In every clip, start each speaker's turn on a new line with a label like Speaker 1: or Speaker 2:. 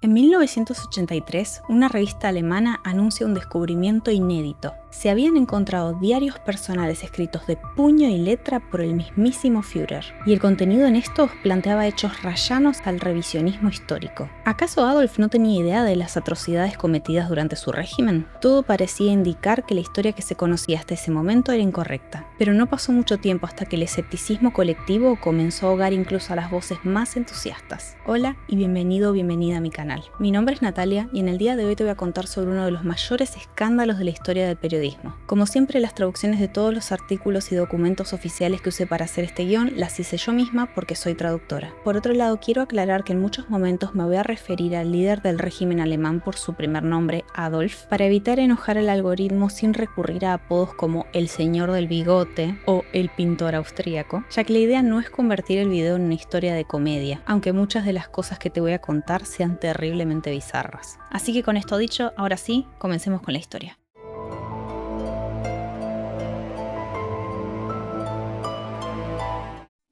Speaker 1: En 1983, una revista alemana anuncia un descubrimiento inédito. Se habían encontrado diarios personales escritos de puño y letra por el mismísimo Führer, y el contenido en estos planteaba hechos rayanos al revisionismo histórico. ¿Acaso Adolf no tenía idea de las atrocidades cometidas durante su régimen? Todo parecía indicar que la historia que se conocía hasta ese momento era incorrecta, pero no pasó mucho tiempo hasta que el escepticismo colectivo comenzó a ahogar incluso a las voces más entusiastas. Hola y bienvenido o bienvenida a mi canal. Mi nombre es Natalia y en el día de hoy te voy a contar sobre uno de los mayores escándalos de la historia del periodismo. Como siempre, las traducciones de todos los artículos y documentos oficiales que usé para hacer este guión las hice yo misma porque soy traductora. Por otro lado, quiero aclarar que en muchos momentos me voy a referir al líder del régimen alemán por su primer nombre, Adolf, para evitar enojar al algoritmo sin recurrir a apodos como el señor del bigote o el pintor austríaco, ya que la idea no es convertir el video en una historia de comedia, aunque muchas de las cosas que te voy a contar sean terriblemente bizarras. Así que con esto dicho, ahora sí, comencemos con la historia.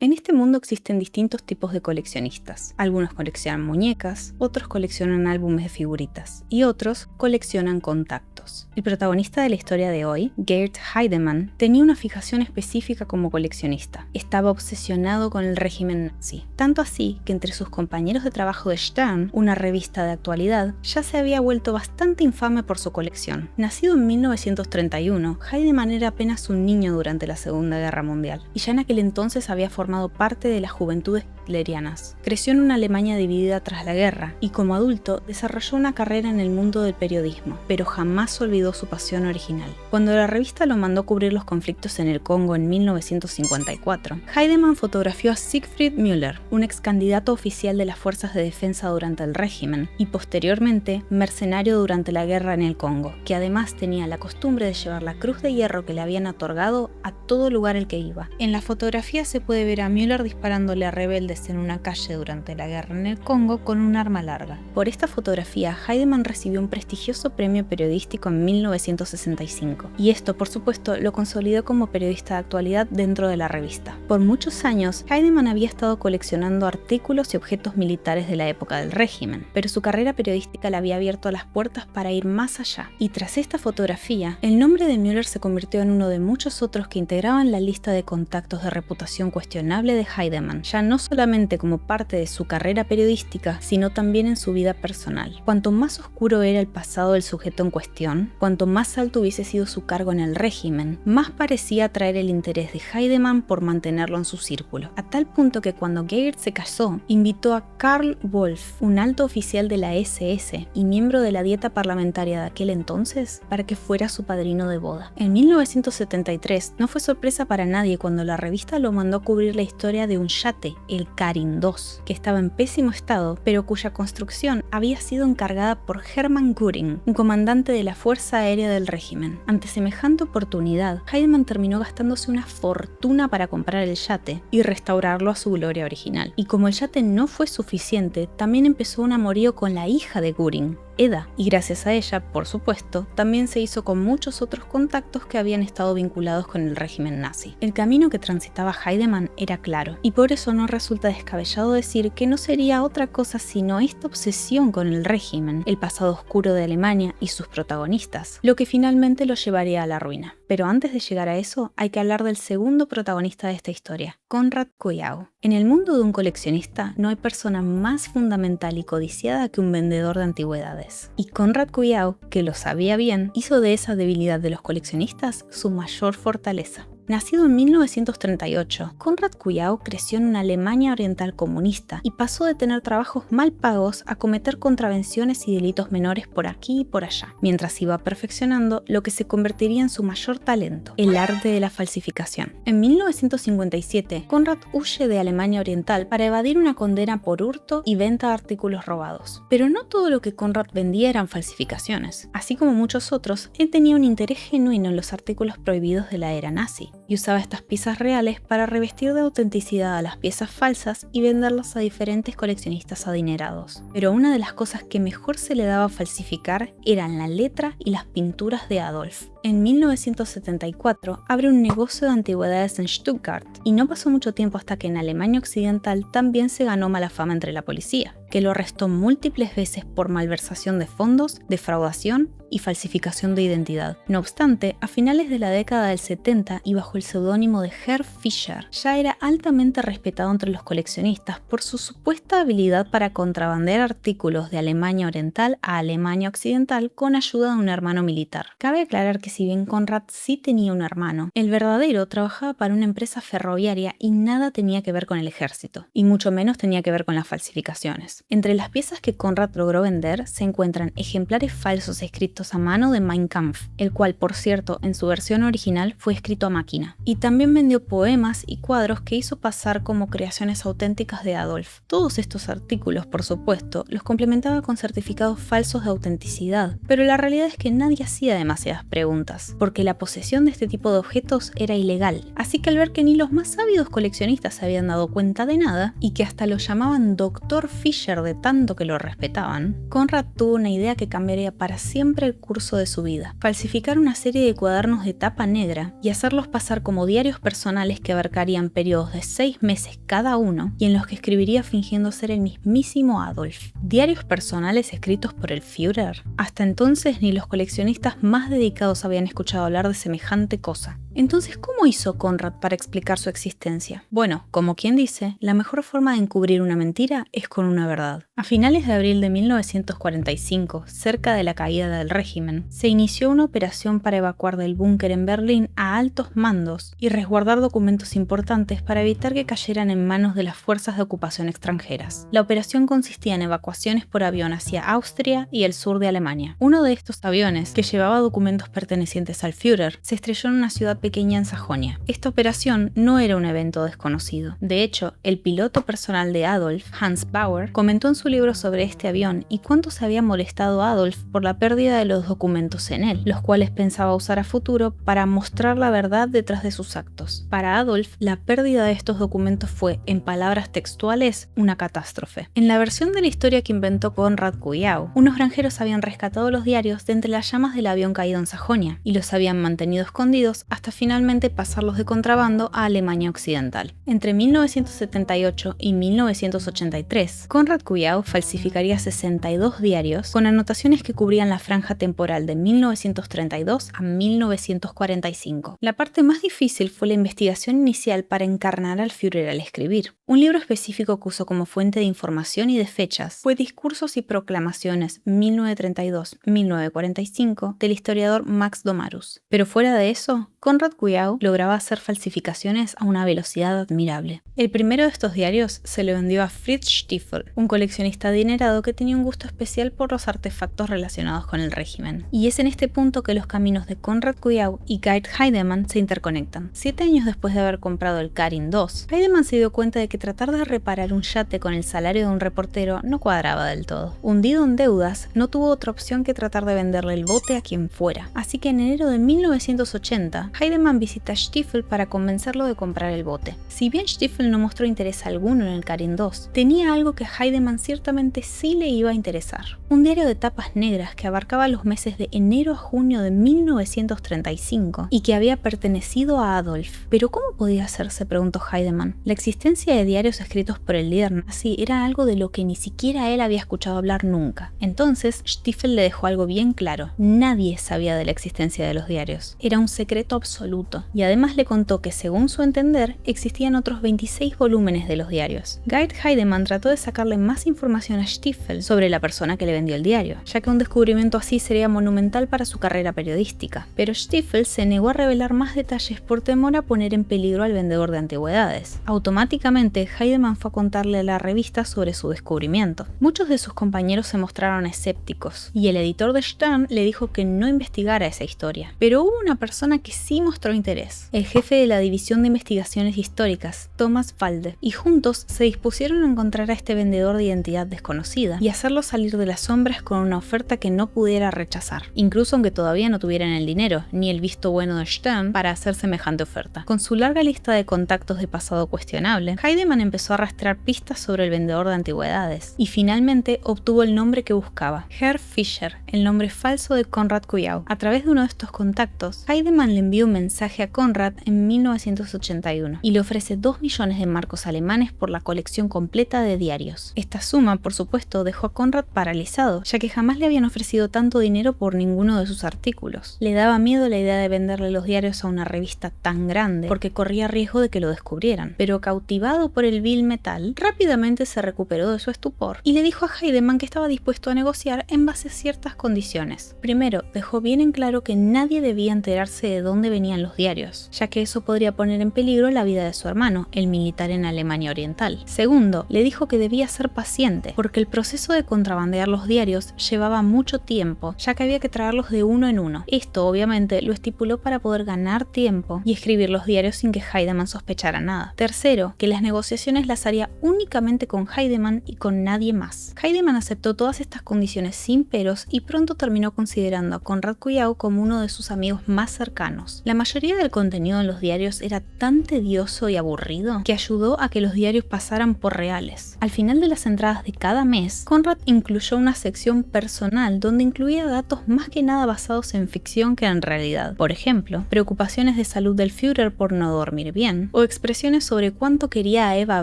Speaker 1: En este mundo existen distintos tipos de coleccionistas. Algunos coleccionan muñecas, otros coleccionan álbumes de figuritas y otros coleccionan contactos. El protagonista de la historia de hoy, Gerd Heidemann, tenía una fijación específica como coleccionista. Estaba obsesionado con el régimen nazi. Tanto así que entre sus compañeros de trabajo de Stern, una revista de actualidad, ya se había vuelto bastante infame por su colección. Nacido en 1931, Heidemann era apenas un niño durante la Segunda Guerra Mundial y ya en aquel entonces había formado parte de las juventudes hitlerianas. Creció en una Alemania dividida tras la guerra y como adulto desarrolló una carrera en el mundo del periodismo, pero jamás olvidó su pasión original. Cuando la revista lo mandó a cubrir los conflictos en el Congo en 1954, Heidemann fotografió a Siegfried Müller, un ex candidato oficial de las fuerzas de defensa durante el régimen y posteriormente mercenario durante la guerra en el Congo, que además tenía la costumbre de llevar la cruz de hierro que le habían otorgado a todo lugar al que iba. En la fotografía se puede ver a Müller disparándole a rebeldes en una calle durante la guerra en el Congo con un arma larga. Por esta fotografía, Heidemann recibió un prestigioso premio periodístico en 1965, y esto, por supuesto, lo consolidó como periodista de actualidad dentro de la revista. Por muchos años, Heidemann había estado coleccionando artículos y objetos militares de la época del régimen, pero su carrera periodística le había abierto las puertas para ir más allá, y tras esta fotografía, el nombre de Müller se convirtió en uno de muchos otros que integraban la lista de contactos de reputación cuestionable de Heidemann, ya no solamente como parte de su carrera periodística, sino también en su vida personal. Cuanto más oscuro era el pasado del sujeto en cuestión, cuanto más alto hubiese sido su cargo en el régimen, más parecía atraer el interés de Heidemann por mantenerlo en su círculo, a tal punto que cuando Gerd se casó, invitó a Karl Wolf, un alto oficial de la SS y miembro de la dieta parlamentaria de aquel entonces, para que fuera su padrino de boda. En 1973 no fue sorpresa para nadie cuando la revista lo mandó a cubrir la historia de un yate, el Karin II, que estaba en pésimo estado, pero cuya construcción había sido encargada por Hermann Göring, un comandante de la Fuerza Aérea del régimen. Ante semejante oportunidad, Heidemann terminó gastándose una fortuna para comprar el yate y restaurarlo a su gloria original. Y como el yate no fue suficiente, también empezó un amorío con la hija de Göring, Eda, y gracias a ella, por supuesto, también se hizo con muchos otros contactos que habían estado vinculados con el régimen nazi. El camino que transitaba Heidemann era claro, y por eso no resulta descabellado decir que no sería otra cosa sino esta obsesión con el régimen, el pasado oscuro de Alemania y sus protagonistas, lo que finalmente lo llevaría a la ruina. Pero antes de llegar a eso, hay que hablar del segundo protagonista de esta historia, Konrad Kujau. En el mundo de un coleccionista no hay persona más fundamental y codiciada que un vendedor de antigüedades. Y Konrad Kujau, que lo sabía bien, hizo de esa debilidad de los coleccionistas su mayor fortaleza. Nacido en 1938, Konrad Kujau creció en una Alemania oriental comunista y pasó de tener trabajos mal pagos a cometer contravenciones y delitos menores por aquí y por allá, mientras iba perfeccionando lo que se convertiría en su mayor talento, el arte de la falsificación. En 1957, Konrad huye de Alemania Oriental para evadir una condena por hurto y venta de artículos robados. Pero no todo lo que Konrad vendía eran falsificaciones. Así como muchos otros, él tenía un interés genuino en los artículos prohibidos de la era nazi, y usaba estas piezas reales para revestir de autenticidad a las piezas falsas y venderlas a diferentes coleccionistas adinerados. Pero una de las cosas que mejor se le daba a falsificar eran la letra y las pinturas de Adolf. En 1974 abre un negocio de antigüedades en Stuttgart y no pasó mucho tiempo hasta que en Alemania Occidental también se ganó mala fama entre la policía, que lo arrestó múltiples veces por malversación de fondos, defraudación y falsificación de identidad. No obstante, a finales de la década del 70 y bajo el seudónimo de Herr Fischer, ya era altamente respetado entre los coleccionistas por su supuesta habilidad para contrabandear artículos de Alemania Oriental a Alemania Occidental con ayuda de un hermano militar. Cabe aclarar que si bien Konrad sí tenía un hermano, el verdadero trabajaba para una empresa ferroviaria y nada tenía que ver con el ejército, y mucho menos tenía que ver con las falsificaciones. Entre las piezas que Konrad logró vender se encuentran ejemplares falsos escritos a mano de Mein Kampf, el cual, por cierto, en su versión original fue escrito a máquina. Y también vendió poemas y cuadros que hizo pasar como creaciones auténticas de Adolf. Todos estos artículos, por supuesto, los complementaba con certificados falsos de autenticidad, pero la realidad es que nadie hacía demasiadas preguntas, porque la posesión de este tipo de objetos era ilegal. Así que al ver que ni los más ávidos coleccionistas se habían dado cuenta de nada, y que hasta lo llamaban Dr. Fischer de tanto que lo respetaban, Konrad tuvo una idea que cambiaría para siempre el curso de su vida: falsificar una serie de cuadernos de tapa negra y hacerlos pasar como diarios personales que abarcarían periodos de 6 meses cada uno y en los que escribiría fingiendo ser el mismísimo Adolf. ¿Diarios personales escritos por el Führer? Hasta entonces ni los coleccionistas más dedicados habían escuchado hablar de semejante cosa. Entonces, ¿cómo hizo Konrad para explicar su existencia? Bueno, como quien dice, la mejor forma de encubrir una mentira es con una verdad. A finales de abril de 1945, cerca de la caída del régimen, se inició una operación para evacuar del búnker en Berlín a altos mandos y resguardar documentos importantes para evitar que cayeran en manos de las fuerzas de ocupación extranjeras. La operación consistía en evacuaciones por avión hacia Austria y el sur de Alemania. Uno de estos aviones, que llevaba documentos pertenecientes al Führer, se estrelló en una ciudad pequeña en Sajonia. Esta operación no era un evento desconocido. De hecho, el piloto personal de Adolf, Hans Bauer, comentó en su libro sobre este avión y cuánto se había molestado Adolf por la pérdida de los documentos en él, los cuales pensaba usar a futuro para mostrar la verdad detrás de sus actos. Para Adolf, la pérdida de estos documentos fue, en palabras textuales, una catástrofe. En la versión de la historia que inventó Konrad Kujau, unos granjeros habían rescatado los diarios de entre las llamas del avión caído en Sajonia y los habían mantenido escondidos hasta finalmente pasarlos de contrabando a Alemania Occidental. Entre 1978 y 1983, Konrad Kujau falsificaría 62 diarios con anotaciones que cubrían la franja temporal de 1932 a 1945. La parte más difícil fue la investigación inicial para encarnar al Führer al escribir. Un libro específico que usó como fuente de información y de fechas fue Discursos y Proclamaciones 1932-1945 del historiador Max Domarus. Pero fuera de eso, Konrad Kujau lograba hacer falsificaciones a una velocidad admirable. El primero de estos diarios se le vendió a Fritz Stiefel, un coleccionista adinerado que tenía un gusto especial por los artefactos relacionados con el régimen. Y es en este punto que los caminos de Konrad Kujau y Gerd Heidemann se interconectan. 7 años después de haber comprado el Karin II, Heidemann se dio cuenta de que tratar de reparar un yate con el salario de un reportero no cuadraba del todo. Hundido en deudas, no tuvo otra opción que tratar de venderle el bote a quien fuera. Así que en enero de 1980, Heidemann visita a Stiefel para convencerlo de comprar el bote. Si bien Stiefel no mostró interés alguno en el Karin II, tenía algo que a Heidemann ciertamente sí le iba a interesar: un diario de tapas negras que abarcaba los meses de enero a junio de 1935 y que había pertenecido a Adolf. ¿Pero cómo podía ser?, se preguntó Heidemann. La existencia de diarios escritos por el líder nazi era algo de lo que ni siquiera él había escuchado hablar nunca. Entonces Stiefel le dejó algo bien claro: nadie sabía de la existencia de los diarios. Era un secreto absoluto, y además le contó que, según su entender, existían otros 26 volúmenes de los diarios. Gerd Heidemann trató de sacarle más información a Stiefel sobre la persona que le vendió el diario, ya que un descubrimiento así sería monumental para su carrera periodística. Pero Stiefel se negó a revelar más detalles por temor a poner en peligro al vendedor de antigüedades. Automáticamente, Heidemann fue a contarle a la revista sobre su descubrimiento. Muchos de sus compañeros se mostraron escépticos, y el editor de Stern le dijo que no investigara esa historia. Pero hubo una persona que sí mostró interés, el jefe de la División de Investigaciones Históricas, Thomas Walde, y juntos se dispusieron a encontrar a este vendedor de identidad desconocida y hacerlo salir de las sombras con una oferta que no pudiera rechazar, incluso aunque todavía no tuvieran el dinero ni el visto bueno de Stern para hacer semejante oferta. Con su larga lista de contactos de pasado cuestionable, Heidemann empezó a rastrear pistas sobre el vendedor de antigüedades y finalmente obtuvo el nombre que buscaba, Herr Fischer, el nombre falso de Konrad Kujau. A través de uno de estos contactos, Heidemann le envió un mensaje a Konrad en 1981 y le ofrece 2 millones de marcos alemanes por la colección completa de diarios. Esta suma, por supuesto, dejó a Konrad paralizado, ya que jamás le habían ofrecido tanto dinero por ninguno de sus artículos. Le daba miedo la idea de venderle los diarios a una revista tan grande, porque corría riesgo de que lo descubrieran, pero cautivado por el vil metal, rápidamente se recuperó de su estupor y le dijo a Heidemann que estaba dispuesto a negociar en base a ciertas condiciones. Primero, dejó bien en claro que nadie debía enterarse de dónde venían los diarios, ya que eso podría poner en peligro la vida de su hermano, el militar en Alemania Oriental. Segundo, le dijo que debía ser paciente, porque el proceso de contrabandear los diarios llevaba mucho tiempo, ya que había que traerlos de uno en uno. Esto, obviamente, lo estipuló para poder ganar tiempo y escribir los diarios sin que Heidemann sospechara nada. Tercero, que las negociaciones las haría únicamente con Heidemann y con nadie más. Heidemann aceptó todas estas condiciones sin peros y pronto terminó considerando a Konrad Kujau como uno de sus amigos más cercanos. La mayoría del contenido en los diarios era tan tedioso y aburrido que ayudó a que los diarios pasaran por reales. Al final de las entradas de cada mes, Konrad incluyó una sección personal donde incluía datos más que nada basados en ficción que en realidad. Por ejemplo, preocupaciones de salud del Führer por no dormir bien, o expresiones sobre cuánto quería a Eva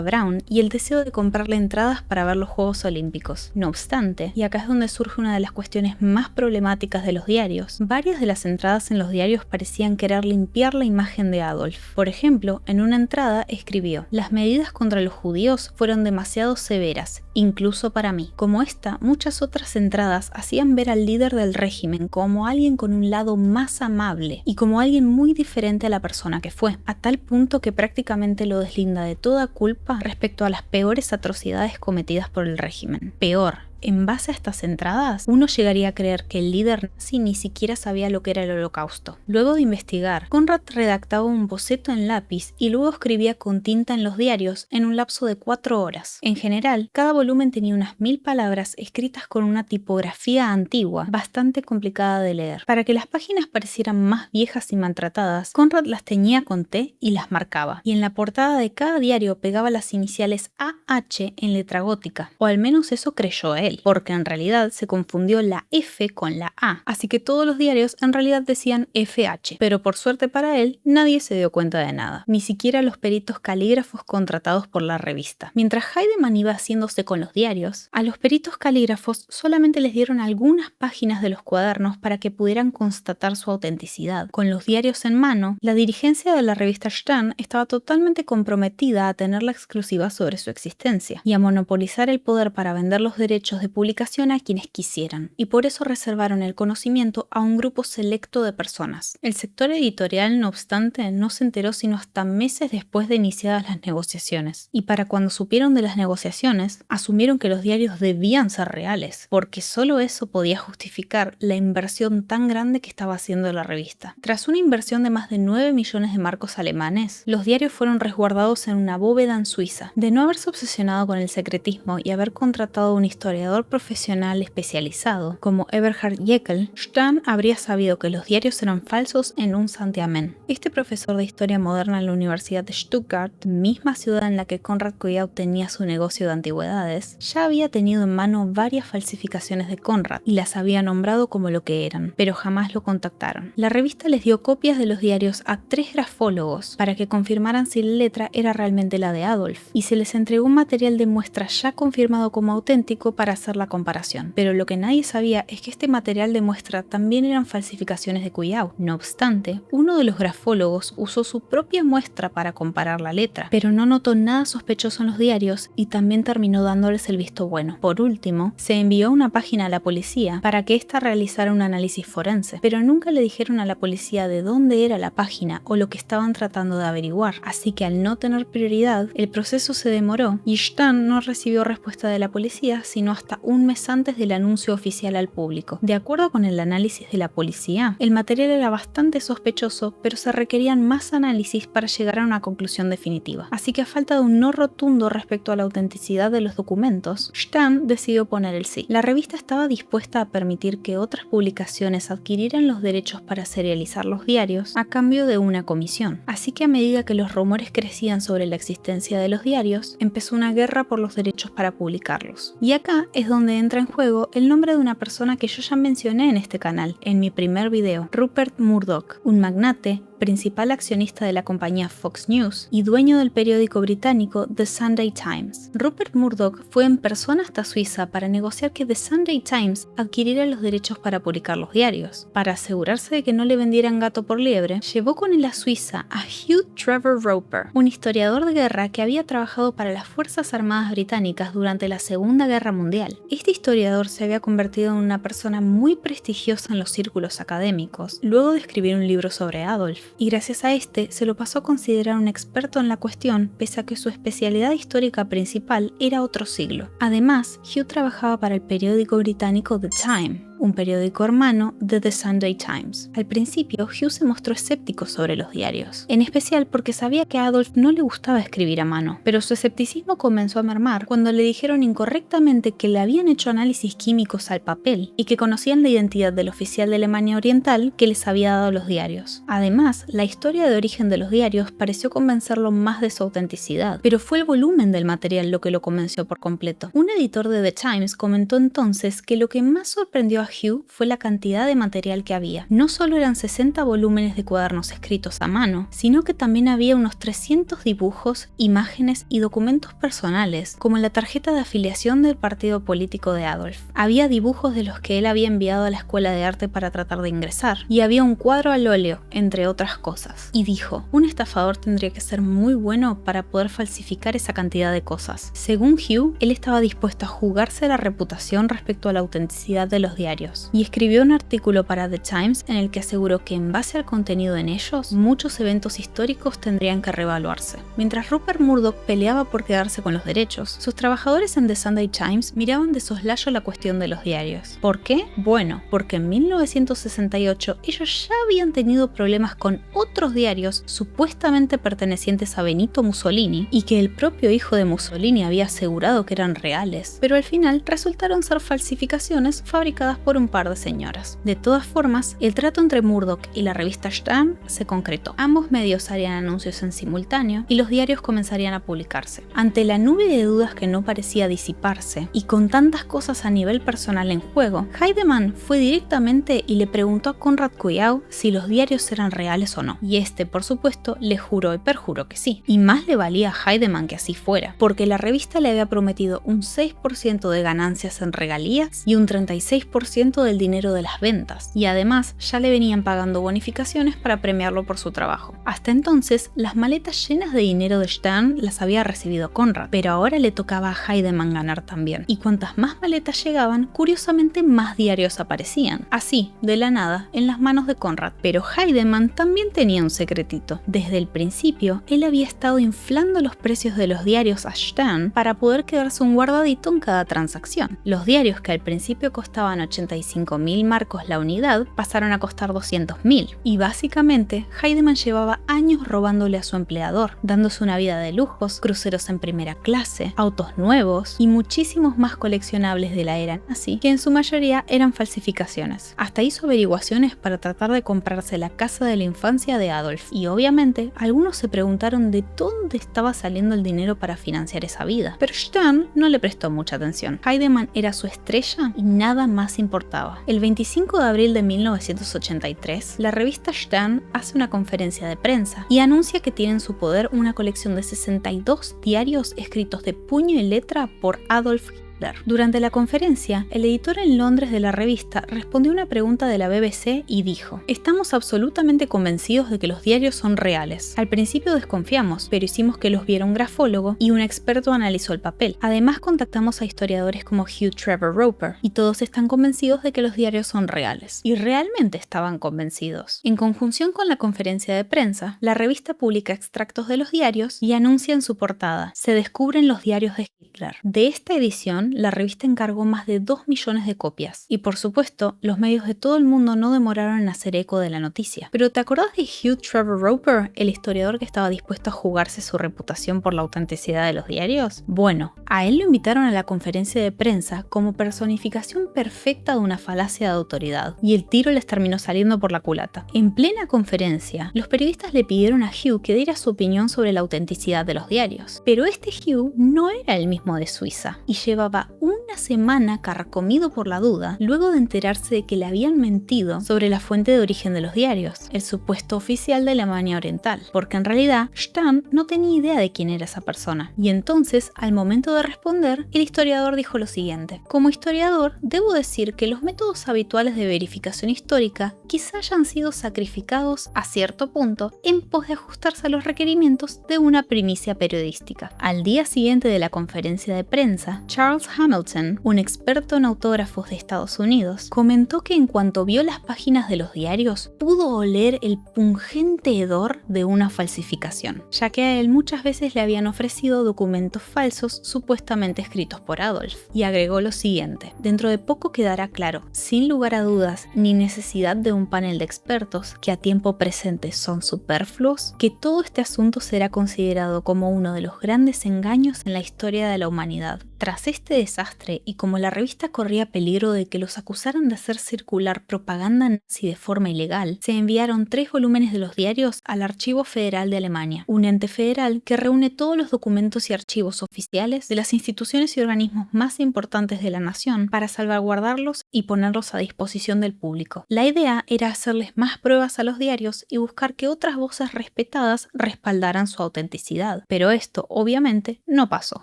Speaker 1: Braun y el deseo de comprarle entradas para ver los Juegos Olímpicos. No obstante, y acá es donde surge una de las cuestiones más problemáticas de los diarios, varias de las entradas en los diarios parecían querer limpiar la imagen de Adolf. Por ejemplo, en una entrada escribió: "Las medidas contra los judíos fueron demasiado severas, incluso para mí". Como esta, muchas otras entradas hacían ver al líder del régimen como alguien con un lado más amable y como alguien muy diferente a la persona que fue, a tal punto que prácticamente lo deslinda de toda culpa respecto a las peores atrocidades cometidas por el régimen. Peor, en base a estas entradas, uno llegaría a creer que el líder nazi ni siquiera sabía lo que era el Holocausto. Luego de investigar, Konrad redactaba un boceto en lápiz y luego escribía con tinta en los diarios en un lapso de 4 horas. En general, cada volumen tenía unas 1000 palabras escritas con una tipografía antigua, bastante complicada de leer. Para que las páginas parecieran más viejas y maltratadas, Konrad las teñía con té y las marcaba. Y en la portada de cada diario pegaba las iniciales AH en letra gótica, o al menos eso creyó él, porque en realidad se confundió la F con la A, así que todos los diarios en realidad decían FH, pero por suerte para él nadie se dio cuenta de nada, ni siquiera los peritos calígrafos contratados por la revista. Mientras Heidemann iba haciéndose con los diarios, a los peritos calígrafos solamente les dieron algunas páginas de los cuadernos para que pudieran constatar su autenticidad. Con los diarios en mano, la dirigencia de la revista Stern estaba totalmente comprometida a tener la exclusiva sobre su existencia y a monopolizar el poder para vender los derechos de publicación a quienes quisieran, y por eso reservaron el conocimiento a un grupo selecto de personas. El sector editorial, no obstante, no se enteró sino hasta meses después de iniciadas las negociaciones, y para cuando supieron de las negociaciones, asumieron que los diarios debían ser reales, porque solo eso podía justificar la inversión tan grande que estaba haciendo la revista. Tras una inversión de más de 9 millones de marcos alemanes, los diarios fueron resguardados en una bóveda en Suiza. De no haberse obsesionado con el secretismo y haber contratado a un historiador profesional especializado como Eberhard Jäckel, Stern habría sabido que los diarios eran falsos en un santiamén. Este profesor de historia moderna en la Universidad de Stuttgart, misma ciudad en la que Konrad Kujau tenía su negocio de antigüedades, ya había tenido en mano varias falsificaciones de Konrad y las había nombrado como lo que eran, pero jamás lo contactaron. La revista les dio copias de los diarios a 3 grafólogos para que confirmaran si la letra era realmente la de Adolf, y se les entregó un material de muestra ya confirmado como auténtico para hacer la comparación. Pero lo que nadie sabía es que este material de muestra también eran falsificaciones de Kujau. No obstante, uno de los grafólogos usó su propia muestra para comparar la letra, pero no notó nada sospechoso en los diarios y también terminó dándoles el visto bueno. Por último, se envió una página a la policía para que ésta realizara un análisis forense, pero nunca le dijeron a la policía de dónde era la página o lo que estaban tratando de averiguar, así que al no tener prioridad, el proceso se demoró y Stern no recibió respuesta de la policía sino hasta hasta un mes antes del anuncio oficial al público. De acuerdo con el análisis de la policía, el material era bastante sospechoso, pero se requerían más análisis para llegar a una conclusión definitiva. Así que a falta de un no rotundo respecto a la autenticidad de los documentos, Stern decidió poner el sí. La revista estaba dispuesta a permitir que otras publicaciones adquirieran los derechos para serializar los diarios a cambio de una comisión. Así que a medida que los rumores crecían sobre la existencia de los diarios, empezó una guerra por los derechos para publicarlos. Y acá es donde entra en juego el nombre de una persona que yo ya mencioné en este canal, en mi primer video, Rupert Murdoch, un magnate, principal accionista de la compañía Fox News y dueño del periódico británico The Sunday Times. Rupert Murdoch fue en persona hasta Suiza para negociar que The Sunday Times adquiriera los derechos para publicar los diarios. Para asegurarse de que no le vendieran gato por liebre, llevó con él a Suiza a Hugh Trevor Roper, un historiador de guerra que había trabajado para las Fuerzas Armadas británicas durante la Segunda Guerra Mundial. Este historiador se había convertido en una persona muy prestigiosa en los círculos académicos, luego de escribir un libro sobre Adolf, y gracias a este se lo pasó a considerar un experto en la cuestión, pese a que su especialidad histórica principal era otro siglo. Además, Hugh trabajaba para el periódico británico The Time, un periódico hermano de The Sunday Times. Al principio, Hugh se mostró escéptico sobre los diarios, en especial porque sabía que a Adolf no le gustaba escribir a mano, pero su escepticismo comenzó a mermar cuando le dijeron incorrectamente que le habían hecho análisis químicos al papel y que conocían la identidad del oficial de Alemania Oriental que les había dado los diarios. Además, la historia de origen de los diarios pareció convencerlo más de su autenticidad, pero fue el volumen del material lo que lo convenció por completo. Un editor de The Times comentó entonces que lo que más sorprendió a Hugh fue la cantidad de material que había. No solo eran 60 volúmenes de cuadernos escritos a mano, sino que también había unos 300 dibujos, imágenes y documentos personales, como la tarjeta de afiliación del partido político de Adolf. Había dibujos de los que él había enviado a la escuela de arte para tratar de ingresar, y había un cuadro al óleo, entre otras cosas. Y dijo, un estafador tendría que ser muy bueno para poder falsificar esa cantidad de cosas. Según Hugh, él estaba dispuesto a jugarse la reputación respecto a la autenticidad de los diarios, y escribió un artículo para The Times en el que aseguró que en base al contenido en ellos, muchos eventos históricos tendrían que reevaluarse. Mientras Rupert Murdoch peleaba por quedarse con los derechos, sus trabajadores en The Sunday Times miraban de soslayo la cuestión de los diarios. ¿Por qué? Bueno, porque en 1968 ellos ya habían tenido problemas con otros diarios supuestamente pertenecientes a Benito Mussolini y que el propio hijo de Mussolini había asegurado que eran reales, pero al final resultaron ser falsificaciones fabricadas por un par de señoras. De todas formas, el trato entre Murdoch y la revista Stern se concretó. Ambos medios harían anuncios en simultáneo y los diarios comenzarían a publicarse. Ante la nube de dudas que no parecía disiparse y con tantas cosas a nivel personal en juego, Heidemann fue directamente y le preguntó a Konrad Kuyau si los diarios eran reales o no. Y este, por supuesto, le juró y perjuró que sí. Y más le valía a Heidemann que así fuera, porque la revista le había prometido un 6% de ganancias en regalías y un 36% del dinero de las ventas, y además ya le venían pagando bonificaciones para premiarlo por su trabajo. Hasta entonces, las maletas llenas de dinero de Stern las había recibido Konrad, pero ahora le tocaba a Heidemann ganar también, y cuantas más maletas llegaban, curiosamente más diarios aparecían, así, de la nada, en las manos de Konrad. Pero Heidemann también tenía un secretito. Desde el principio, él había estado inflando los precios de los diarios a Stern para poder quedarse un guardadito en cada transacción. Los diarios que al principio costaban 85.000 marcos la unidad pasaron a costar 200.000, y básicamente Heidemann llevaba años robándole a su empleador, dándose una vida de lujos, cruceros en primera clase, autos nuevos y muchísimos más coleccionables de la era nazi, que en su mayoría eran falsificaciones. Hasta hizo averiguaciones para tratar de comprarse la casa de la infancia de Adolf, y obviamente algunos se preguntaron de dónde estaba saliendo el dinero para financiar esa vida, pero Stern no le prestó mucha atención. Heidemann era su estrella y nada más importaba. El 25 de abril de 1983, la revista Stern hace una conferencia de prensa y anuncia que tiene en su poder una colección de 62 diarios escritos de puño y letra por Adolf Hitler. Durante la conferencia, el editor en Londres de la revista respondió a una pregunta de la BBC y dijo: "Estamos absolutamente convencidos de que los diarios son reales. Al principio desconfiamos, pero hicimos que los viera un grafólogo y un experto analizó el papel. Además contactamos a historiadores como Hugh Trevor Roper y todos están convencidos de que los diarios son reales". Y realmente estaban convencidos. En conjunción con la conferencia de prensa, la revista publica extractos de los diarios y anuncia en su portada: "Se descubren los diarios de Hitler". De esta edición publicación, la revista encargó más de 2 millones de copias. Y por supuesto, los medios de todo el mundo no demoraron en hacer eco de la noticia. Pero ¿te acordás de Hugh Trevor Roper, el historiador que estaba dispuesto a jugarse su reputación por la autenticidad de los diarios? Bueno, a él lo invitaron a la conferencia de prensa como personificación perfecta de una falacia de autoridad, y el tiro les terminó saliendo por la culata. En plena conferencia, los periodistas le pidieron a Hugh que diera su opinión sobre la autenticidad de los diarios. Pero este Hugh no era el mismo de Suiza, y llevaba una semana carcomido por la duda, luego de enterarse de que le habían mentido sobre la fuente de origen de los diarios, el supuesto oficial de Alemania Oriental, porque en realidad Stahn no tenía idea de quién era esa persona. Y entonces, al momento de responder, el historiador dijo lo siguiente: como historiador, debo decir que los métodos habituales de verificación histórica quizá hayan sido sacrificados a cierto punto en pos de ajustarse a los requerimientos de una primicia periodística. Al día siguiente de la conferencia de prensa, Charles Hamilton, un experto en autógrafos de Estados Unidos, comentó que en cuanto vio las páginas de los diarios, pudo oler el pungente hedor de una falsificación, ya que a él muchas veces le habían ofrecido documentos falsos supuestamente escritos por Adolf. Y agregó lo siguiente: dentro de poco quedará claro, sin lugar a dudas ni necesidad de un panel de expertos que a tiempo presente son superfluos, que todo este asunto será considerado como uno de los grandes engaños en la historia de la humanidad. Tras este desastre, y como la revista corría peligro de que los acusaran de hacer circular propaganda nazi de forma ilegal, se enviaron 3 volúmenes de los diarios al Archivo Federal de Alemania, un ente federal que reúne todos los documentos y archivos oficiales de las instituciones y organismos más importantes de la nación para salvaguardarlos y ponerlos a disposición del público. La idea era hacerles más pruebas a los diarios y buscar que otras voces respetadas respaldaran su autenticidad. Pero esto, obviamente, no pasó.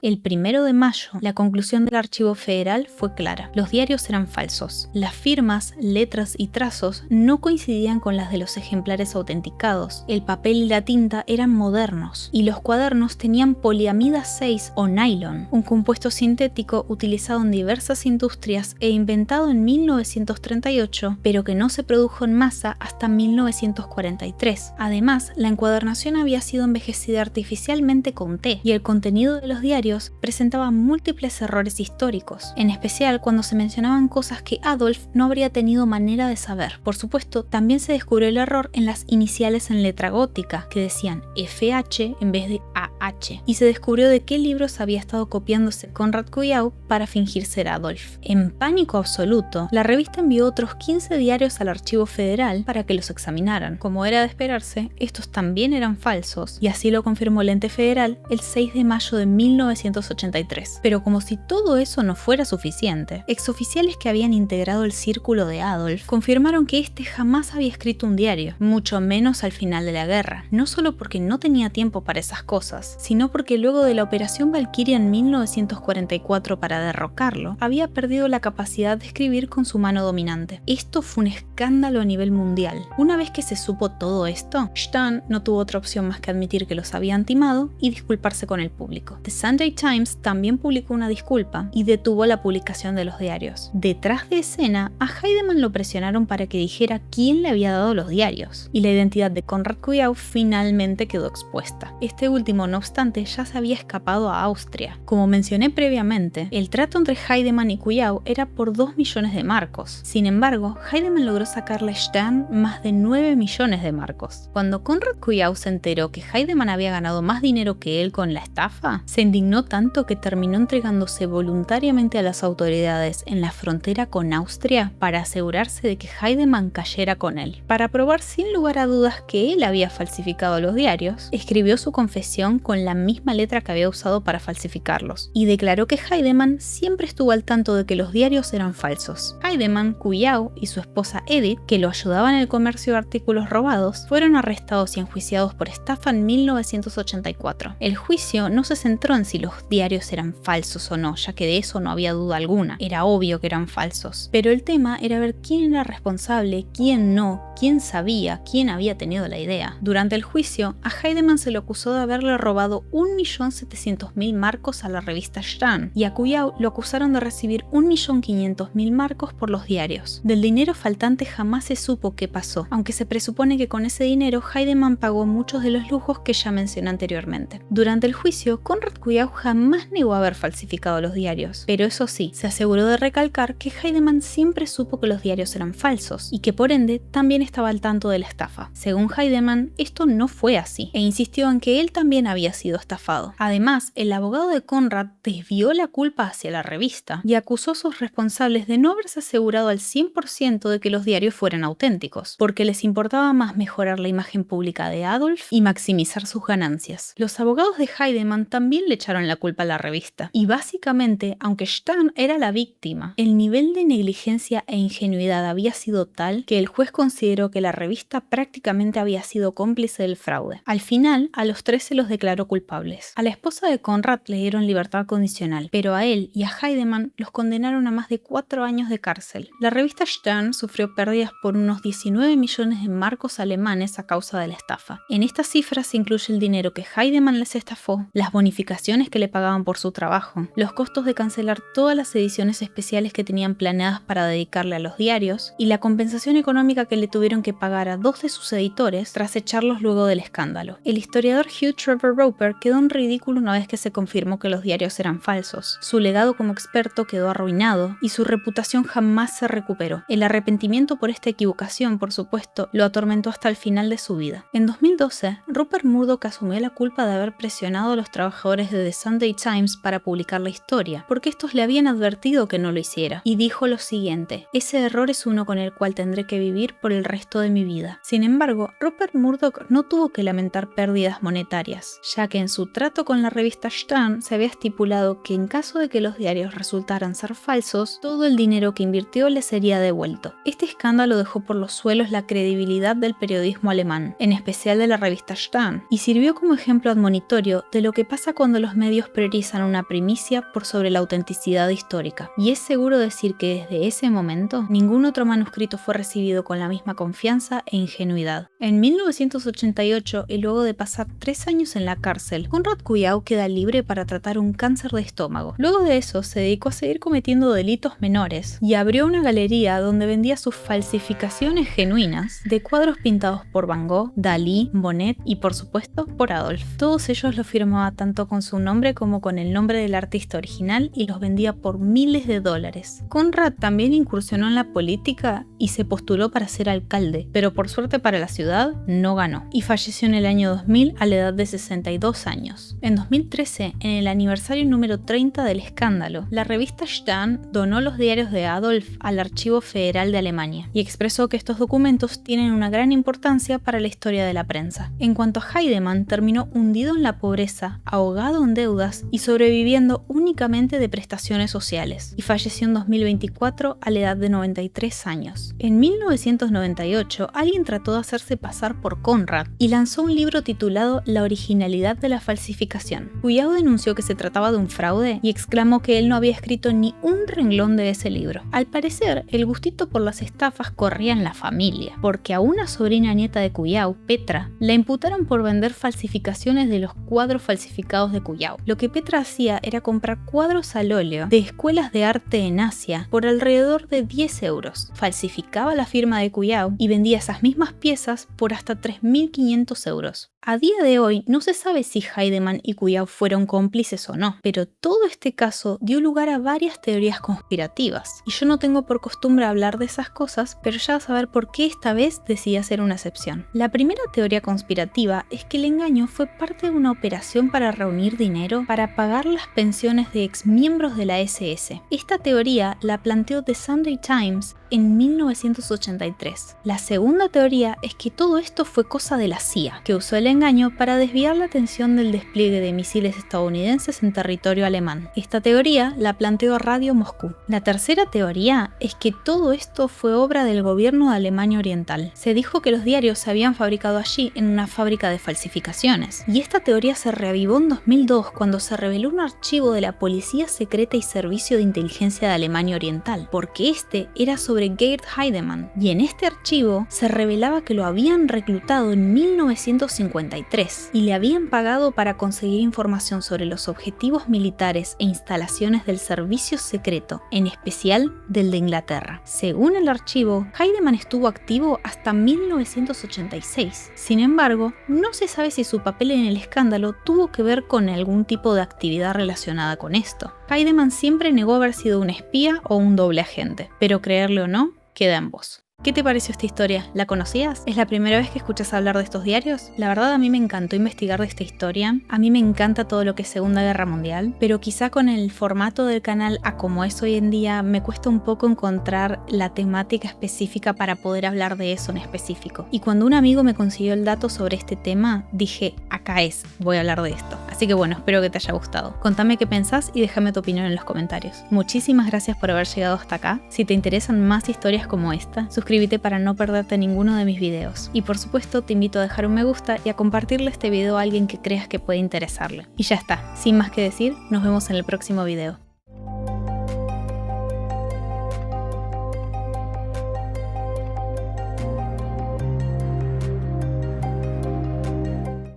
Speaker 1: El 1 de mayo, la conclusión del Archivo Federal fue clara: los diarios eran falsos. Las firmas, letras y trazos no coincidían con las de los ejemplares autenticados. El papel y la tinta eran modernos, y los cuadernos tenían poliamida 6 o nylon, un compuesto sintético utilizado en diversas industrias e inventado en 1938, pero que no se produjo en masa hasta 1943. Además, la encuadernación había sido envejecida artificialmente con té, y el contenido de los diarios presentaba múltiples errores históricos, en especial cuando se mencionaban cosas que Adolf no habría tenido manera de saber. Por supuesto, también se descubrió el error en las iniciales en letra gótica, que decían FH en vez de AH, y se descubrió de qué libros había estado copiándose Konrad Kuyau para fingir ser Adolf. En pánico absoluto, la revista envió otros 15 diarios al Archivo Federal para que los examinaran. Como era de esperarse, estos también eran falsos, y así lo confirmó el ente federal el 6 de mayo de 1983. Pero como si todo eso no fuera suficiente, exoficiales que habían integrado el círculo de Adolf confirmaron que este jamás había escrito un diario, mucho menos al final de la guerra, no solo porque no tenía tiempo para esas cosas, sino porque luego de la Operación Valkyria en 1944 para derrocarlo, había perdido la capacidad de escribir con su mano dominante. Esto fue un escándalo a nivel mundial. Una vez que se supo todo esto, Stahn no tuvo otra opción más que admitir que los habían timado y disculparse con el público. The Sunday Times también publicó una disculpa y detuvo la publicación de los diarios. Detrás de escena, a Heidemann lo presionaron para que dijera quién le había dado los diarios, y la identidad de Konrad Kuyau finalmente quedó expuesta. Este último, no obstante, ya se había escapado a Austria. Como mencioné previamente, el trato entre Heidemann y Kuyau era por 2 millones de marcos. Sin embargo, Heidemann logró sacarle a Stahn más de 9 millones de marcos. Cuando Konrad Kuyau se enteró que Heidemann había ganado más dinero que él con la estafa, se indignó tanto que terminó entregándose voluntariamente a las autoridades en la frontera con Austria para asegurarse de que Heidemann cayera con él. Para probar sin lugar a dudas que él había falsificado los diarios, escribió su confesión con la misma letra que había usado para falsificarlos, y declaró que Heidemann siempre estuvo al tanto de que los diarios eran falsos. Heidemann, Kuyau y su esposa Edith, que lo ayudaban en el comercio de artículos robados, fueron arrestados y enjuiciados por estafa en 1984. El juicio no se centró en si los diarios eran falsos o no, ya que de eso no había duda alguna, era obvio que eran falsos. Pero el tema era ver quién era responsable, quién no, quién sabía, quién había tenido la idea. Durante el juicio, a Heidemann se lo acusó de haberle robado 1.700.000 marcos a la revista Stahn, y a Kuyau lo acusaron de recibir 1.500.000 marcos por los diarios. Del dinero faltante jamás se supo qué pasó, aunque se presupone que con ese dinero Heidemann pagó muchos de los lujos que ya mencioné anteriormente. Durante el juicio, Konrad Kuyau jamás negó haber falsificado falsificado los diarios, pero eso sí, se aseguró de recalcar que Heidemann siempre supo que los diarios eran falsos y que por ende también estaba al tanto de la estafa. Según Heidemann, esto no fue así, e insistió en que él también había sido estafado. Además, el abogado de Conrad desvió la culpa hacia la revista y acusó a sus responsables de no haberse asegurado al 100% de que los diarios fueran auténticos, porque les importaba más mejorar la imagen pública de Adolf y maximizar sus ganancias. Los abogados de Heidemann también le echaron la culpa a la revista, y básicamente, aunque Stern era la víctima, el nivel de negligencia e ingenuidad había sido tal que el juez consideró que la revista prácticamente había sido cómplice del fraude. Al final, a los tres se los declaró culpables. A la esposa de Conrad le dieron libertad condicional, pero a él y a Heidemann los condenaron a más de 4 años de cárcel. La revista Stern sufrió pérdidas por unos 19 millones de marcos alemanes a causa de la estafa. En estas cifras se incluye el dinero que Heidemann les estafó, las bonificaciones que le pagaban por su trabajo, los costos de cancelar todas las ediciones especiales que tenían planeadas para dedicarle a los diarios y la compensación económica que le tuvieron que pagar a 2 de sus editores tras echarlos luego del escándalo. El historiador Hugh Trevor Roper quedó en ridículo una vez que se confirmó que los diarios eran falsos. Su legado como experto quedó arruinado y su reputación jamás se recuperó. El arrepentimiento por esta equivocación, por supuesto, lo atormentó hasta el final de su vida. En 2012, Rupert Murdoch asumió la culpa de haber presionado a los trabajadores de The Sunday Times para publicar la historia, porque estos le habían advertido que no lo hiciera, y dijo lo siguiente: ese error es uno con el cual tendré que vivir por el resto de mi vida. Sin embargo, Rupert Murdoch no tuvo que lamentar pérdidas monetarias, ya que en su trato con la revista Stern se había estipulado que en caso de que los diarios resultaran ser falsos, todo el dinero que invirtió le sería devuelto. Este escándalo dejó por los suelos la credibilidad del periodismo alemán, en especial de la revista Stern, y sirvió como ejemplo admonitorio de lo que pasa cuando los medios priorizan una primicia por sobre la autenticidad histórica. Y es seguro decir que desde ese momento, ningún otro manuscrito fue recibido con la misma confianza e ingenuidad. En 1988, y luego de pasar 3 años en la cárcel, Konrad Kujau queda libre para tratar un cáncer de estómago. Luego de eso, se dedicó a seguir cometiendo delitos menores y abrió una galería donde vendía sus falsificaciones genuinas de cuadros pintados por Van Gogh, Dalí, Monet y por supuesto por Adolf. Todos ellos los firmaba tanto con su nombre como con el nombre del artista original y los vendía por miles de dólares. Konrad también incursionó en la política y se postuló para ser alcalde, pero por suerte para la ciudad no ganó y falleció en el año 2000 a la edad de 62 años. En 2013, en el aniversario número 30 del escándalo, la revista Stern donó los diarios de Adolf al Archivo Federal de Alemania y expresó que estos documentos tienen una gran importancia para la historia de la prensa. En cuanto a Heidemann, terminó hundido en la pobreza, ahogado en deudas y sobreviviendo únicamente de prestaciones sociales, y falleció en 2024 a la edad de 93 años. En 1998, alguien trató de hacerse pasar por Konrad y lanzó un libro titulado La originalidad de la falsificación. Kujau denunció que se trataba de un fraude y exclamó que él no había escrito ni un renglón de ese libro. Al parecer, el gustito por las estafas corría en la familia, porque a una sobrina nieta de Kujau, Petra, la imputaron por vender falsificaciones de los cuadros falsificados de Kujau. Lo que Petra hacía era comprar cuadros al óleo de escuelas de arte en Asia por alrededor de 10 euros. Falsificaba la firma de Kujau y vendía esas mismas piezas por hasta 3.500 euros. A día de hoy no se sabe si Heidemann y Kujau fueron cómplices o no, pero todo este caso dio lugar a varias teorías conspirativas, y yo no tengo por costumbre hablar de esas cosas, pero ya vas a ver por qué esta vez decidí hacer una excepción. La primera teoría conspirativa es que el engaño fue parte de una operación para reunir dinero para pagar las pensiones de exmiembros de la SS. Esta teoría la planteó The Sunday Times en 1983. La segunda teoría es que todo esto fue cosa de la CIA, que usó el engaño para desviar la atención del despliegue de misiles estadounidenses en territorio alemán. Esta teoría la planteó Radio Moscú. La tercera teoría es que todo esto fue obra del gobierno de Alemania Oriental. Se dijo que los diarios se habían fabricado allí en una fábrica de falsificaciones, y esta teoría se reavivó en 2002 cuando se reveló un archivo de la Policía Secreta y Servicio de Inteligencia de Alemania Oriental, porque este era sobre sobre Geert Heidemann, y en este archivo se revelaba que lo habían reclutado en 1953 y le habían pagado para conseguir información sobre los objetivos militares e instalaciones del servicio secreto, en especial del de Inglaterra. Según el archivo, Heidemann estuvo activo hasta 1986. Sin embargo, no se sabe si su papel en el escándalo tuvo que ver con algún tipo de actividad relacionada con esto. Heidemann siempre negó haber sido un espía o un doble agente, pero creerle o no, queda en vos. ¿Qué te pareció esta historia? ¿La conocías? ¿Es la primera vez que escuchas hablar de estos diarios? La verdad, a mí me encantó investigar de esta historia. A mí me encanta todo lo que es Segunda Guerra Mundial, pero quizá con el formato del canal a como es hoy en día me cuesta un poco encontrar la temática específica para poder hablar de eso en específico. Y cuando un amigo me consiguió el dato sobre este tema, dije, acá es, voy a hablar de esto. Así que bueno, espero que te haya gustado. Contame qué pensás y déjame tu opinión en los comentarios. Muchísimas gracias por haber llegado hasta acá. Si te interesan más historias como esta, suscríbete para no perderte ninguno de mis videos. Y por supuesto te invito a dejar un me gusta y a compartirle este video a alguien que creas que puede interesarle. Y ya está, sin más que decir, nos vemos en el próximo video.